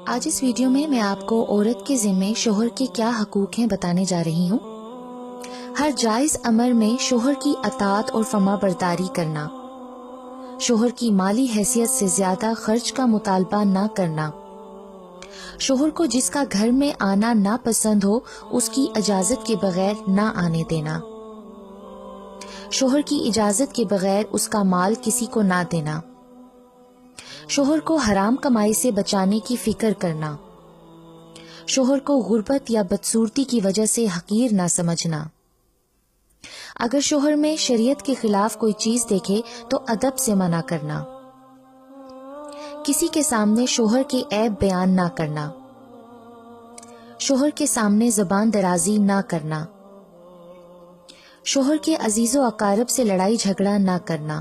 آج اس ویڈیو میں آپ کو عورت کے ذمے شوہر کے کیا حقوق ہیں بتانے جا رہی ہوں۔ ہر جائز امر میں شوہر کی اطاعت اور فرما برداری کرنا، شوہر کی مالی حیثیت سے زیادہ خرچ کا مطالبہ نہ کرنا، شوہر کو جس کا گھر میں آنا ناپسند ہو اس کی اجازت کے بغیر نہ آنے دینا، شوہر کی اجازت کے بغیر اس کا مال کسی کو نہ دینا، شوہر کو حرام کمائی سے بچانے کی فکر کرنا، شوہر کو غربت یا بدصورتی کی وجہ سے حقیر نہ سمجھنا، اگر شوہر میں شریعت کے خلاف کوئی چیز دیکھے تو ادب سے منع کرنا، کسی کے سامنے شوہر کے عیب بیان نہ کرنا، شوہر کے سامنے زبان درازی نہ کرنا، شوہر کے عزیز و اقارب سے لڑائی جھگڑا نہ کرنا،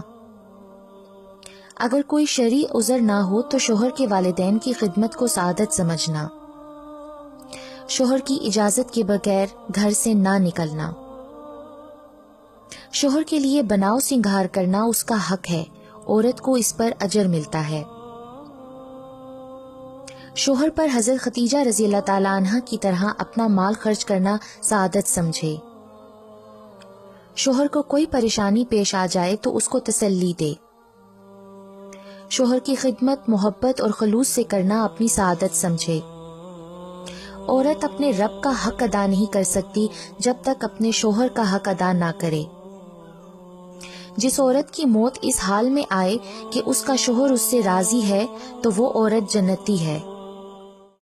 اگر کوئی شرعی عذر نہ ہو تو شوہر کے والدین کی خدمت کو سعادت سمجھنا، شوہر کی اجازت کے بغیر گھر سے نہ نکلنا، شوہر کے لیے بناؤ سنگھار کرنا اس کا حق ہے، عورت کو اس پر اجر ملتا ہے۔ شوہر پر حضرت خدیجہ رضی اللہ تعالی عنہ کی طرح اپنا مال خرچ کرنا سعادت سمجھے۔ شوہر کو کوئی پریشانی پیش آ جائے تو اس کو تسلی دے۔ شوہر کی خدمت محبت اور خلوص سے کرنا اپنی سعادت سمجھے۔ عورت اپنے رب کا حق ادا نہیں کر سکتی جب تک اپنے شوہر کا حق ادا نہ کرے۔ جس عورت کی موت اس حال میں آئے کہ اس کا شوہر اس سے راضی ہے تو وہ عورت جنتی ہے۔